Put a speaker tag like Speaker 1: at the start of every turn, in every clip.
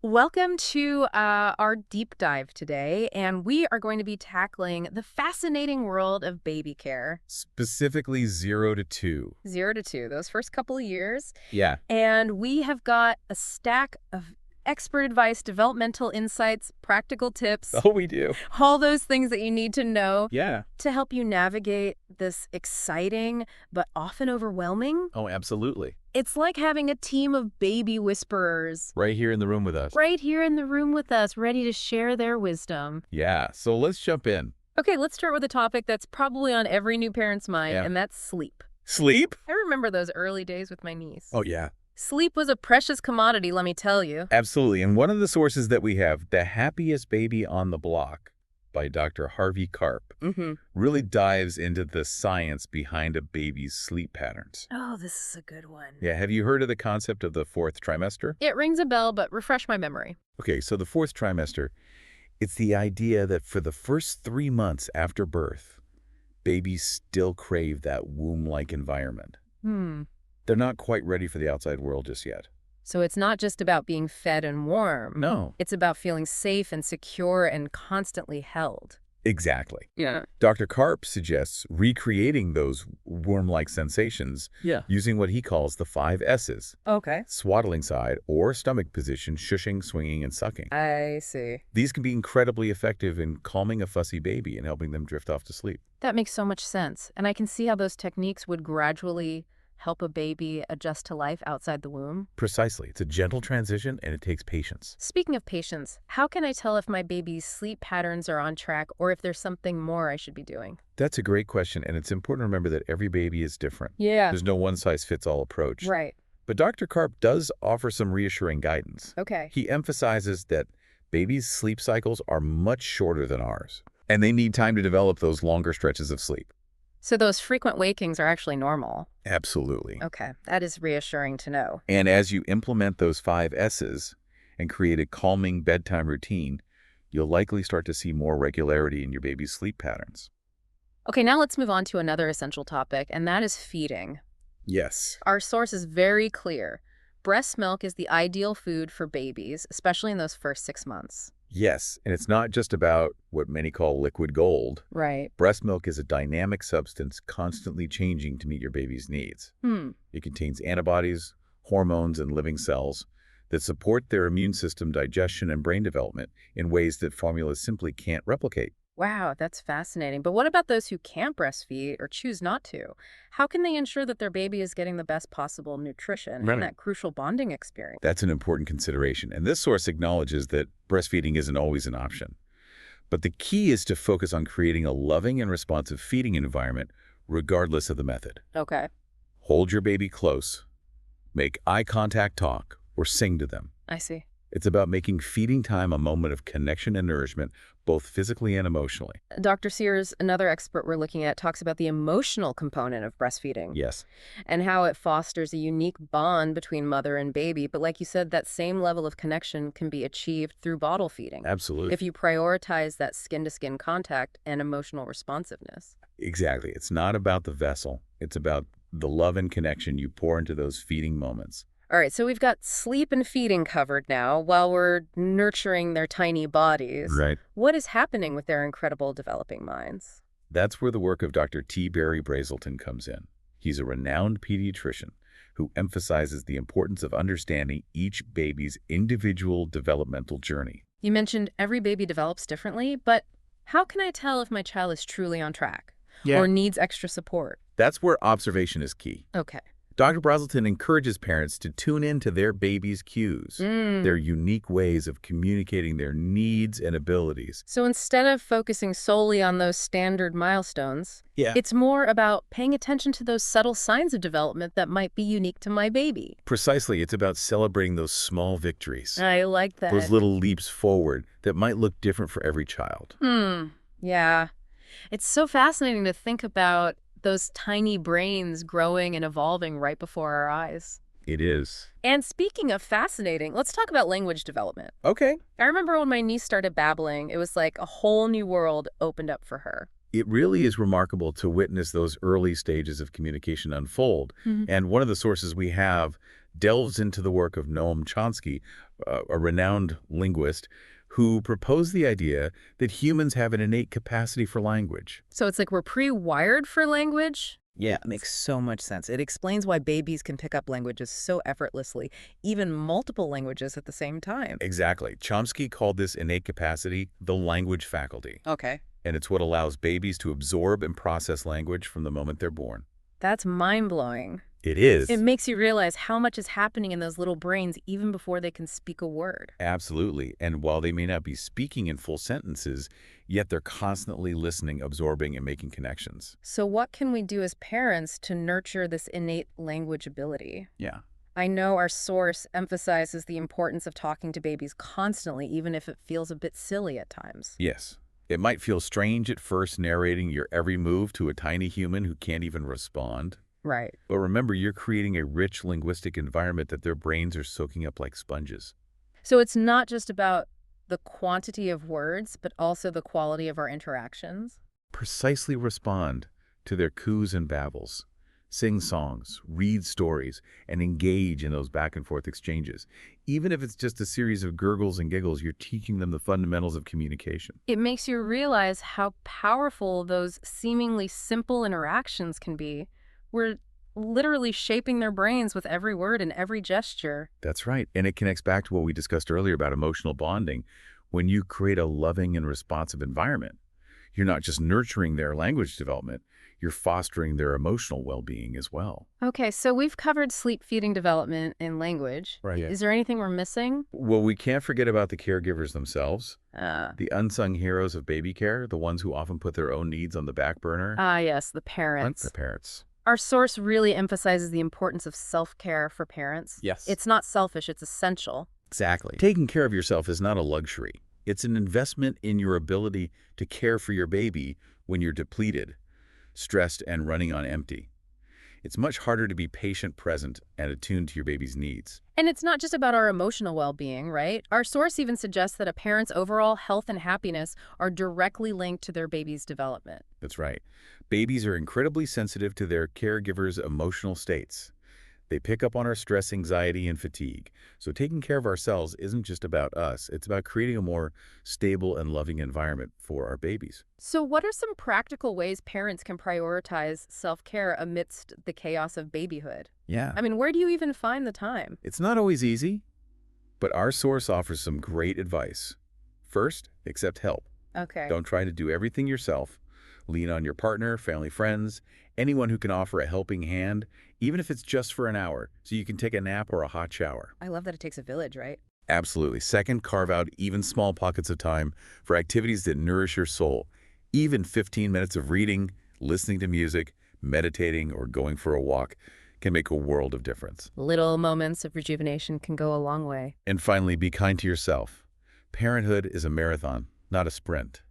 Speaker 1: Welcome to our deep dive today, and we are going to be tackling the fascinating world of baby care.
Speaker 2: Specifically 0 to 2.
Speaker 1: 0 to 2, those first couple of years.
Speaker 2: Yeah.
Speaker 1: And we have got a stack of expert advice, developmental insights, practical tips,
Speaker 2: Oh, we do.
Speaker 1: all those things that you need to know
Speaker 2: Yeah.
Speaker 1: to help you navigate this exciting but often overwhelming.
Speaker 2: Oh, absolutely.
Speaker 1: It's like having a team of baby whisperers
Speaker 2: Right here in the room with us.
Speaker 1: right here in the room with us, ready to share their wisdom.
Speaker 2: Yeah. So let's jump in.
Speaker 1: Okay, let's start with a topic that's probably on every new parent's mind,
Speaker 2: Yeah.
Speaker 1: and that's sleep.
Speaker 2: Sleep?
Speaker 1: I remember those early days with my niece.
Speaker 2: Oh, yeah.
Speaker 1: Sleep was a precious commodity, let me tell you.
Speaker 2: Absolutely. And one of the sources that we have, The Happiest Baby on the Block by Dr. Harvey Karp,
Speaker 1: Mm-hmm.
Speaker 2: really dives into the science behind a baby's sleep patterns.
Speaker 1: Oh, this is a good one.
Speaker 2: Yeah. Have you heard of the concept of the fourth trimester?
Speaker 1: It rings a bell, but refresh my memory.
Speaker 2: Okay. So the fourth trimester, it's the idea that for the first 3 months after birth, babies still crave that womb-like environment. They're not quite ready for the outside world just yet.
Speaker 1: So it's not just about being fed and warm.
Speaker 2: No.
Speaker 1: It's about feeling safe and secure and constantly held.
Speaker 2: Exactly.
Speaker 1: Yeah.
Speaker 2: Dr. Karp suggests recreating those worm-like sensations
Speaker 1: Yeah.
Speaker 2: using what he calls the 5 S's:
Speaker 1: Okay.
Speaker 2: swaddling side or stomach position, shushing, swinging, and sucking.
Speaker 1: I see.
Speaker 2: These can be incredibly effective in calming a fussy baby and helping them drift off to sleep.
Speaker 1: That makes so much sense. And I can see how those techniques would gradually help a baby adjust to life outside the womb.
Speaker 2: Precisely. It's a gentle transition and it takes patience.
Speaker 1: Speaking of patience, how can I tell if my baby's sleep patterns are on track or if there's something more I should be doing?
Speaker 2: That's a great question, and it's important to remember that every baby is different.
Speaker 1: Yeah.
Speaker 2: There's no one-size-fits-all approach.
Speaker 1: Right.
Speaker 2: But Dr. Karp does offer some reassuring guidance.
Speaker 1: Okay.
Speaker 2: He emphasizes that babies' sleep cycles are much shorter than ours, and they need time to develop those longer stretches of sleep.
Speaker 1: So those frequent wakings are actually normal.
Speaker 2: Absolutely.
Speaker 1: Okay. That is reassuring to know.
Speaker 2: And as you implement those 5 S's and create a calming bedtime routine, you'll likely start to see more regularity in your baby's sleep patterns.
Speaker 1: Okay, now let's move on to another essential topic, and that is feeding.
Speaker 2: Yes.
Speaker 1: Our source is very clear. Breast milk is the ideal food for babies, especially in those first 6 months.
Speaker 2: Yes, and it's not just about what many call liquid gold.
Speaker 1: Right.
Speaker 2: Breast milk is a dynamic substance constantly changing to meet your baby's needs.
Speaker 1: Hmm.
Speaker 2: It contains antibodies, hormones, and living cells that support their immune system, digestion, and brain development in ways that formulas simply can't replicate.
Speaker 1: Wow, that's fascinating. But what about those who can't breastfeed or choose not to? How can they ensure that their baby is getting the best possible nutrition
Speaker 2: Right.
Speaker 1: and that crucial bonding experience?
Speaker 2: That's an important consideration, and this source acknowledges that breastfeeding isn't always an option. But the key is to focus on creating a loving and responsive feeding environment, regardless of the method.
Speaker 1: Okay,
Speaker 2: Hold your baby close, make eye contact, talk, or sing to them.
Speaker 1: I see.
Speaker 2: It's about making feeding time a moment of connection and nourishment, both physically and emotionally.
Speaker 1: Dr. Sears, another expert we're looking at, talks about the emotional component of breastfeeding
Speaker 2: Yes.
Speaker 1: and how it fosters a unique bond between mother and baby. But like you said, that same level of connection can be achieved through bottle feeding
Speaker 2: Absolutely.
Speaker 1: if you prioritize that skin-to-skin contact and emotional responsiveness.
Speaker 2: Exactly. It's not about the vessel. It's about the love and connection you pour into those feeding moments.
Speaker 1: All right, so we've got sleep and feeding covered now while we're nurturing their tiny bodies.
Speaker 2: Right.
Speaker 1: What is happening with their incredible developing minds?
Speaker 2: That's where the work of Dr. T. Barry Brazelton comes in. He's a renowned pediatrician who emphasizes the importance of understanding each baby's individual developmental journey.
Speaker 1: You mentioned every baby develops differently, but how can I tell if my child is truly on track or needs extra support?
Speaker 2: That's where observation is key.
Speaker 1: Okay.
Speaker 2: Dr. Brazelton encourages parents to tune in to their baby's cues, their unique ways of communicating their needs and abilities.
Speaker 1: So instead of focusing solely on those standard milestones,
Speaker 2: Yeah.
Speaker 1: it's more about paying attention to those subtle signs of development that might be unique to my baby.
Speaker 2: Precisely, it's about celebrating those small victories,
Speaker 1: I like that.
Speaker 2: those little leaps forward that might look different for every child.
Speaker 1: Yeah. It's so fascinating to think about those tiny brains growing and evolving right before our eyes.
Speaker 2: It is.
Speaker 1: And speaking of fascinating, let's talk about language development.
Speaker 2: Okay.
Speaker 1: I remember when my niece started babbling, it was like a whole new world opened up for her.
Speaker 2: It really is remarkable to witness those early stages of communication unfold. And one of the sources we have delves into the work of Noam Chomsky, a renowned linguist, who proposed the idea that humans have an innate capacity for language.
Speaker 1: So it's like we're pre-wired for language?
Speaker 3: Yeah, it makes so much sense. It explains why babies can pick up languages so effortlessly, even multiple languages at the same time.
Speaker 2: Exactly. Chomsky called this innate capacity the language faculty,
Speaker 3: Okay.
Speaker 2: and it's what allows babies to absorb and process language from the moment they're born.
Speaker 1: That's mind-blowing.
Speaker 2: It is.
Speaker 1: It makes you realize how much is happening in those little brains even before they can speak a word.
Speaker 2: Absolutely. And while they may not be speaking in full sentences, yet they're constantly listening, absorbing, and making connections.
Speaker 1: So what can we do as parents to nurture this innate language ability?
Speaker 2: Yeah.
Speaker 1: I know our source emphasizes the importance of talking to babies constantly, even if it feels a bit silly at times.
Speaker 2: Yes. It might feel strange at first narrating your every move to a tiny human who can't even respond.
Speaker 1: Right.
Speaker 2: But remember, you're creating a rich linguistic environment that their brains are soaking up like sponges.
Speaker 1: So it's not just about the quantity of words, but also the quality of our interactions?
Speaker 2: Precisely respond to their coos and babbles. Sing songs, read stories, and engage in those back and forth exchanges. Even if it's just a series of gurgles and giggles, you're teaching them the fundamentals of communication.
Speaker 1: It makes you realize how powerful those seemingly simple interactions can be. We're literally shaping their brains with every word and every gesture.
Speaker 2: That's right. And it connects back to what we discussed earlier about emotional bonding. When you create a loving and responsive environment, you're not just nurturing their language development, you're fostering their emotional well-being as well.
Speaker 1: Okay, so we've covered sleep feeding development and language.
Speaker 2: Right.
Speaker 1: Is there anything we're missing?
Speaker 2: Well, we can't forget about the caregivers themselves,
Speaker 1: Uh,
Speaker 2: the unsung heroes of baby care, the ones who often put their own needs on the back burner.
Speaker 1: yes, the parents.
Speaker 2: The parents.
Speaker 1: Our source really emphasizes the importance of self-care for parents.
Speaker 3: Yes.
Speaker 1: It's not selfish, it's essential.
Speaker 3: Exactly.
Speaker 2: Taking care of yourself is not a luxury. It's an investment in your ability to care for your baby when you're depleted, stressed, and running on empty. It's much harder to be patient, present, and attuned to your baby's needs.
Speaker 1: And it's not just about our emotional well-being, right? Our source even suggests that a parent's overall health and happiness are directly linked to their baby's development.
Speaker 2: That's right. Babies are incredibly sensitive to their caregivers' emotional states. They pick up on our stress, anxiety, and fatigue. So taking care of ourselves isn't just about us. It's about creating a more stable and loving environment for our babies.
Speaker 1: So what are some practical ways parents can prioritize self-care amidst the chaos of babyhood?
Speaker 2: Yeah.
Speaker 1: I mean, where do you even find the time?
Speaker 2: It's not always easy, but our source offers some great advice. First, accept help.
Speaker 1: Okay.
Speaker 2: Don't try to do everything yourself. Lean on your partner, family, friends, anyone who can offer a helping hand, even if it's just for an hour, so you can take a nap or a hot shower.
Speaker 1: I love that it takes a village, right?
Speaker 2: Absolutely. Second, carve out even small pockets of time for activities that nourish your soul. Even 15 minutes of reading, listening to music, meditating, or going for a walk can make a world of difference.
Speaker 1: Little moments of rejuvenation can go a long way.
Speaker 2: And finally, be kind to yourself. Parenthood is a marathon, not a sprint.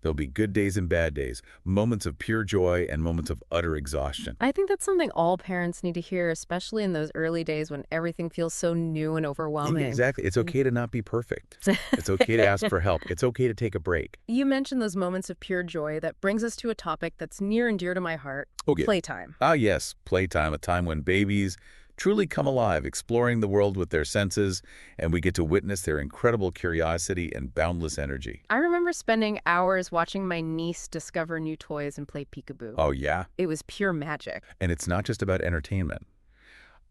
Speaker 2: There'll be good days and bad days, moments of pure joy and moments of utter exhaustion.
Speaker 1: I think that's something all parents need to hear, especially in those early days when everything feels so new and overwhelming.
Speaker 2: Exactly. It's okay to not be perfect. It's okay to ask for help. It's okay to take a break.
Speaker 1: You mentioned those moments of pure joy. That brings us to a topic that's near and dear to my heart,
Speaker 2: Okay.
Speaker 1: playtime.
Speaker 2: Ah, yes, playtime, a time when babies truly come alive, exploring the world with their senses, and we get to witness their incredible curiosity and boundless energy.
Speaker 1: I remember spending hours watching my niece discover new toys and play peekaboo.
Speaker 2: Oh, yeah?
Speaker 1: It was pure magic.
Speaker 2: And it's not just about entertainment.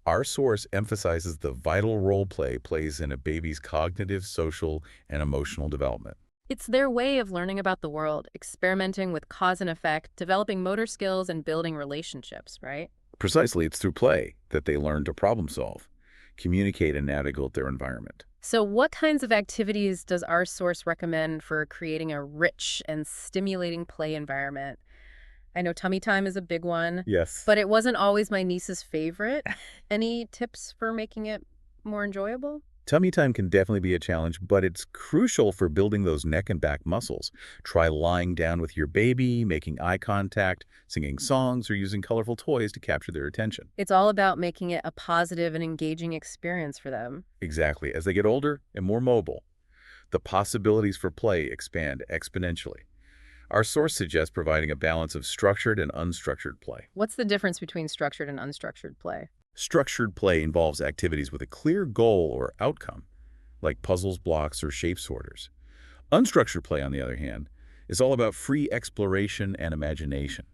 Speaker 2: Our source emphasizes the vital role play plays in a baby's cognitive, social, and emotional development.
Speaker 1: It's their way of learning about the world, experimenting with cause and effect, developing motor skills, and building relationships, right?
Speaker 2: Precisely, it's through play that they learn to problem solve, communicate, and navigate their environment.
Speaker 1: So what kinds of activities does our source recommend for creating a rich and stimulating play environment? I know tummy time is a big one,
Speaker 2: Yes.
Speaker 1: but it wasn't always my niece's favorite. Any tips for making it more enjoyable?
Speaker 2: Tummy time can definitely be a challenge, but it's crucial for building those neck and back muscles. Try lying down with your baby, making eye contact, singing songs, or using colorful toys to capture their attention.
Speaker 1: It's all about making it a positive and engaging experience for them.
Speaker 2: Exactly. As they get older and more mobile, the possibilities for play expand exponentially. Our source suggests providing a balance of structured and unstructured play.
Speaker 1: What's the difference between structured and unstructured play?
Speaker 2: Structured play involves activities with a clear goal or outcome, like puzzles, blocks, or shape sorters. Unstructured play, on the other hand, is all about free exploration and imagination.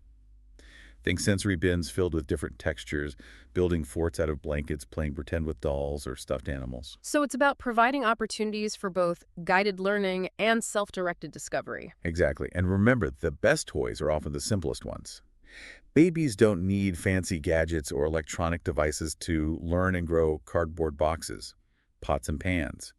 Speaker 2: Think sensory bins filled with different textures, building forts out of blankets, playing pretend with dolls or stuffed animals.
Speaker 1: So it's about providing opportunities for both guided learning and self-directed discovery.
Speaker 2: Exactly. And remember, the best toys are often the simplest ones. Babies don't need fancy gadgets or electronic devices to learn and grow. Cardboard boxes, pots and pans.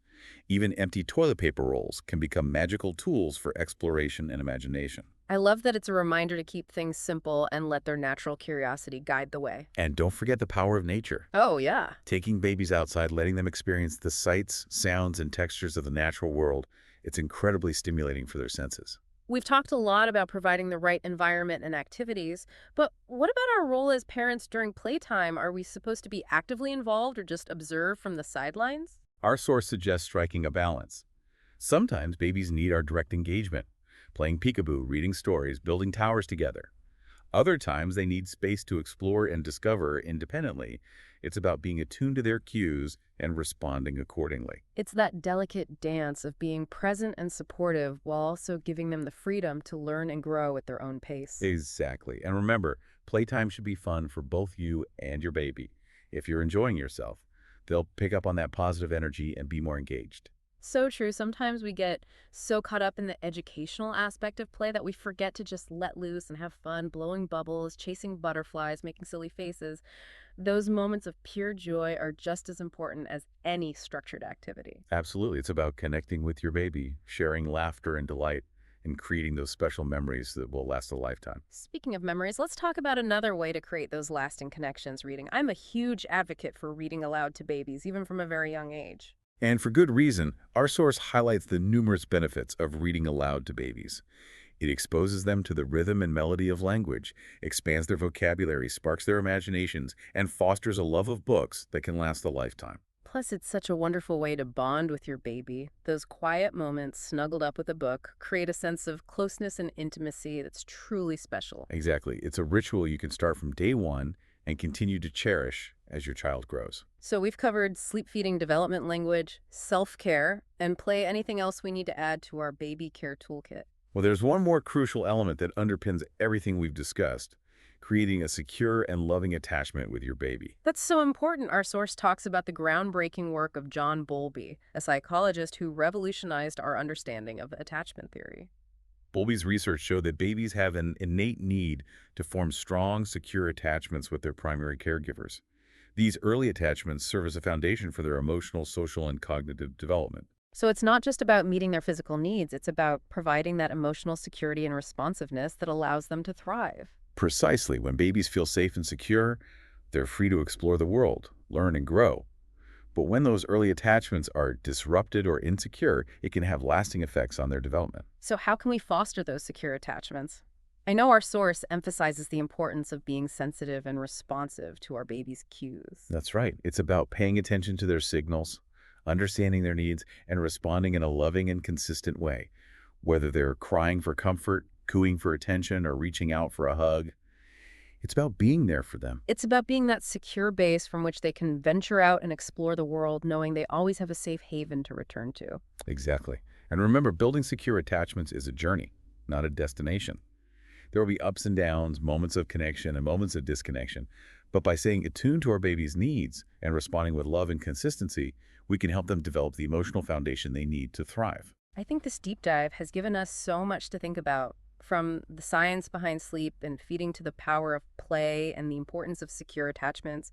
Speaker 2: Even empty toilet paper rolls can become magical tools for exploration and imagination.
Speaker 1: I love that it's a reminder to keep things simple and let their natural curiosity guide the way.
Speaker 2: And don't forget the power of nature.
Speaker 1: Oh, yeah.
Speaker 2: Taking babies outside, letting them experience the sights, sounds, and textures of the natural world, it's incredibly stimulating for their senses.
Speaker 1: We've talked a lot about providing the right environment and activities, but what about our role as parents during playtime? Are we supposed to be actively involved or just observe from the sidelines?
Speaker 2: Our source suggests striking a balance. Sometimes babies need our direct engagement, playing peekaboo, reading stories, building towers together. Other times they need space to explore and discover independently. It's about being attuned to their cues and responding accordingly.
Speaker 1: It's that delicate dance of being present and supportive while also giving them the freedom to learn and grow at their own pace.
Speaker 2: Exactly. And remember, playtime should be fun for both you and your baby. If you're enjoying yourself, they'll pick up on that positive energy and be more engaged.
Speaker 1: So true. Sometimes we get so caught up in the educational aspect of play that we forget to just let loose and have fun, blowing bubbles, chasing butterflies, making silly faces. Those moments of pure joy are just as important as any structured activity.
Speaker 2: Absolutely. It's about connecting with your baby, sharing laughter and delight, and creating those special memories that will last a lifetime.
Speaker 1: Speaking of memories, let's talk about another way to create those lasting connections reading. I'm a huge advocate for reading aloud to babies, even from a very young age.
Speaker 2: And for good reason, our source highlights the numerous benefits of reading aloud to babies. It exposes them to the rhythm and melody of language, expands their vocabulary, sparks their imaginations, and fosters a love of books that can last a lifetime.
Speaker 1: Plus, it's such a wonderful way to bond with your baby. Those quiet moments, snuggled up with a book, create a sense of closeness and intimacy that's truly special.
Speaker 2: Exactly. It's a ritual you can start from day one and continue to cherish as your child grows.
Speaker 1: So we've covered sleep feeding development language, self-care, and play. Anything else we need to add to our baby care toolkit?
Speaker 2: Well, there's one more crucial element that underpins everything we've discussed: creating a secure and loving attachment with your baby.
Speaker 1: That's so important. Our source talks about the groundbreaking work of John Bowlby, a psychologist who revolutionized our understanding of attachment theory.
Speaker 2: Bowlby's research showed that babies have an innate need to form strong, secure attachments with their primary caregivers. These early attachments serve as a foundation for their emotional, social, and cognitive development.
Speaker 1: So it's not just about meeting their physical needs, it's about providing that emotional security and responsiveness that allows them to thrive.
Speaker 2: Precisely, when babies feel safe and secure, they're free to explore the world, learn, and grow. But when those early attachments are disrupted or insecure, it can have lasting effects on their development.
Speaker 1: So how can we foster those secure attachments? I know our source emphasizes the importance of being sensitive and responsive to our baby's cues.
Speaker 2: That's right. It's about paying attention to their signals, understanding their needs, and responding in a loving and consistent way. Whether they're crying for comfort, cooing for attention, or reaching out for a hug, it's about being there for them.
Speaker 1: It's about being that secure base from which they can venture out and explore the world, knowing they always have a safe haven to return to.
Speaker 2: Exactly. And remember, building secure attachments is a journey, not a destination. There will be ups and downs, moments of connection and moments of disconnection. But by staying attuned to our baby's needs and responding with love and consistency, we can help them develop the emotional foundation they need to thrive.
Speaker 1: I think this deep dive has given us so much to think about, from the science behind sleep and feeding to the power of play and the importance of secure attachments.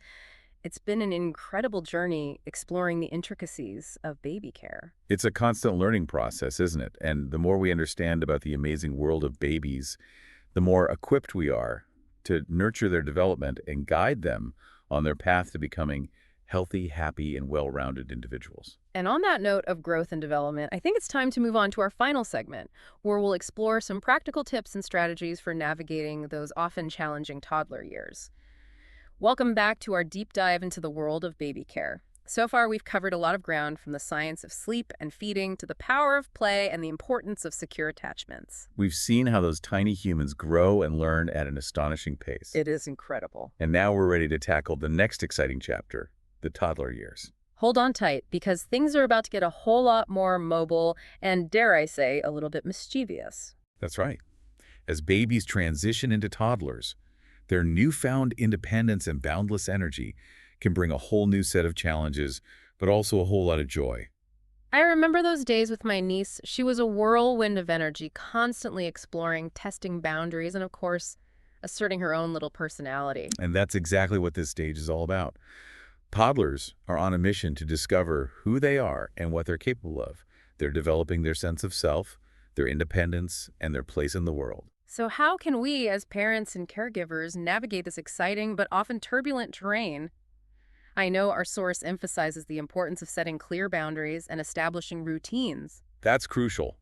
Speaker 1: It's been an incredible journey exploring the intricacies of baby care.
Speaker 2: It's a constant learning process, isn't it? And the more we understand about the amazing world of babies, the more equipped we are to nurture their development and guide them on their path to becoming healthy, happy, and well-rounded individuals.
Speaker 1: And on that note of growth and development, I think it's time to move on to our final segment, where we'll explore some practical tips and strategies for navigating those often challenging toddler years. Welcome back to our deep dive into the world of baby care. So far, we've covered a lot of ground, from the science of sleep and feeding to the power of play and the importance of secure attachments.
Speaker 2: We've seen how those tiny humans grow and learn at an astonishing pace.
Speaker 3: It is incredible.
Speaker 2: And now we're ready to tackle the next exciting chapter, the toddler years.
Speaker 1: Hold on tight, because things are about to get a whole lot more mobile and, dare I say, a little bit mischievous.
Speaker 2: That's right. As babies transition into toddlers, their newfound independence and boundless energy can bring a whole new set of challenges, but also a whole lot of joy.
Speaker 1: I remember those days with my niece. She was a whirlwind of energy, constantly exploring, testing boundaries, and of course, asserting her own little personality.
Speaker 2: And that's exactly what this stage is all about. Toddlers are on a mission to discover who they are and what they're capable of. They're developing their sense of self, their independence, and their place in the world.
Speaker 1: So how can we, as parents and caregivers, navigate this exciting but often turbulent terrain? I know our source emphasizes the importance of setting clear boundaries and establishing routines.
Speaker 2: That's crucial.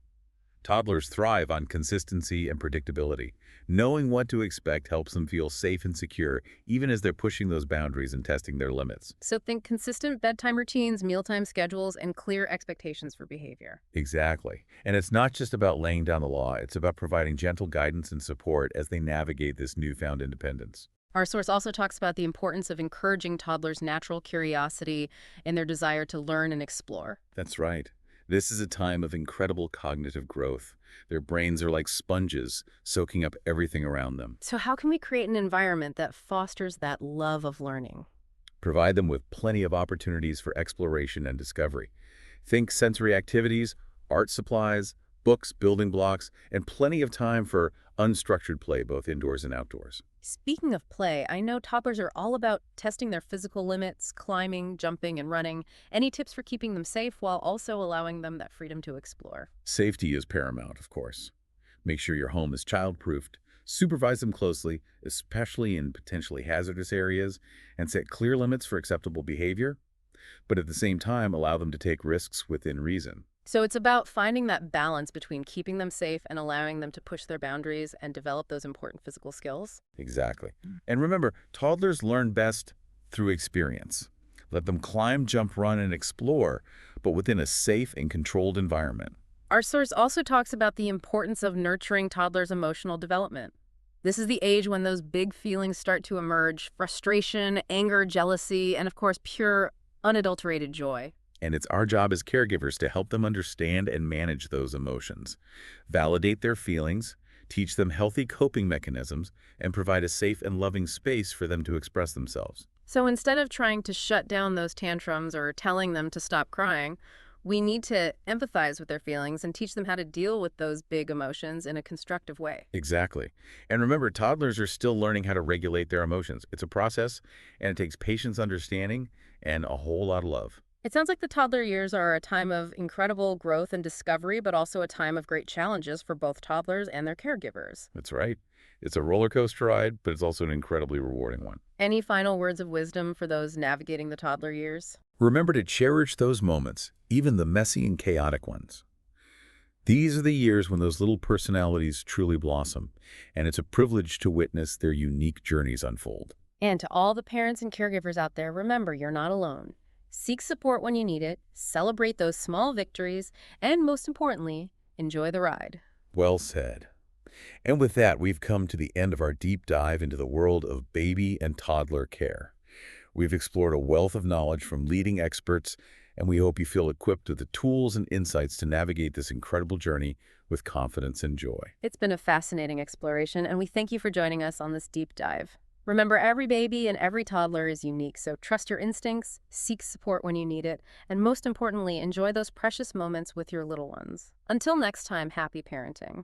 Speaker 2: Toddlers thrive on consistency and predictability. Knowing what to expect helps them feel safe and secure, even as they're pushing those boundaries and testing their limits.
Speaker 1: So think consistent bedtime routines, mealtime schedules, and clear expectations for behavior.
Speaker 2: Exactly. And it's not just about laying down the law, it's about providing gentle guidance and support as they navigate this newfound independence.
Speaker 1: Our source also talks about the importance of encouraging toddlers' natural curiosity and their desire to learn and explore.
Speaker 2: That's right. This is a time of incredible cognitive growth. Their brains are like sponges, soaking up everything around them.
Speaker 1: So how can we create an environment that fosters that love of learning?
Speaker 2: Provide them with plenty of opportunities for exploration and discovery. Think sensory activities, art supplies, books, building blocks, and plenty of time for unstructured play, both indoors and outdoors.
Speaker 1: Speaking of play, I know toddlers are all about testing their physical limits, climbing, jumping, and running. Any tips for keeping them safe while also allowing them that freedom to explore?
Speaker 2: Safety is paramount, of course. Make sure your home is child-proofed. Supervise them closely, especially in potentially hazardous areas, and set clear limits for acceptable behavior. But at the same time, allow them to take risks within reason.
Speaker 1: So it's about finding that balance between keeping them safe and allowing them to push their boundaries and develop those important physical skills.
Speaker 2: Exactly. And remember, toddlers learn best through experience. Let them climb, jump, run, and explore, but within a safe and controlled environment.
Speaker 1: Our source also talks about the importance of nurturing toddlers' emotional development. This is the age when those big feelings start to emerge: frustration, anger, jealousy, and of course, pure, unadulterated joy.
Speaker 2: And it's our job as caregivers to help them understand and manage those emotions, validate their feelings, teach them healthy coping mechanisms, and provide a safe and loving space for them to express themselves.
Speaker 1: So instead of trying to shut down those tantrums or telling them to stop crying, we need to empathize with their feelings and teach them how to deal with those big emotions in a constructive way.
Speaker 2: Exactly. And remember, toddlers are still learning how to regulate their emotions. It's a process, and it takes patience, understanding, and a whole lot of love.
Speaker 1: It sounds like the toddler years are a time of incredible growth and discovery, but also a time of great challenges for both toddlers and their caregivers.
Speaker 2: That's right. It's a roller coaster ride, but it's also an incredibly rewarding one.
Speaker 1: Any final words of wisdom for those navigating the toddler years?
Speaker 2: Remember to cherish those moments, even the messy and chaotic ones. These are the years when those little personalities truly blossom, and it's a privilege to witness their unique journeys unfold.
Speaker 1: And to all the parents and caregivers out there, remember, you're not alone. Seek support when you need it, celebrate those small victories, and most importantly, enjoy the ride.
Speaker 2: Well said. And with that, we've come to the end of our deep dive into the world of baby and toddler care. We've explored a wealth of knowledge from leading experts, and we hope you feel equipped with the tools and insights to navigate this incredible journey with confidence and joy.
Speaker 1: It's been a fascinating exploration, and we thank you for joining us on this deep dive. Remember, every baby and every toddler is unique, so trust your instincts, seek support when you need it, and most importantly, enjoy those precious moments with your little ones. Until next time, happy parenting.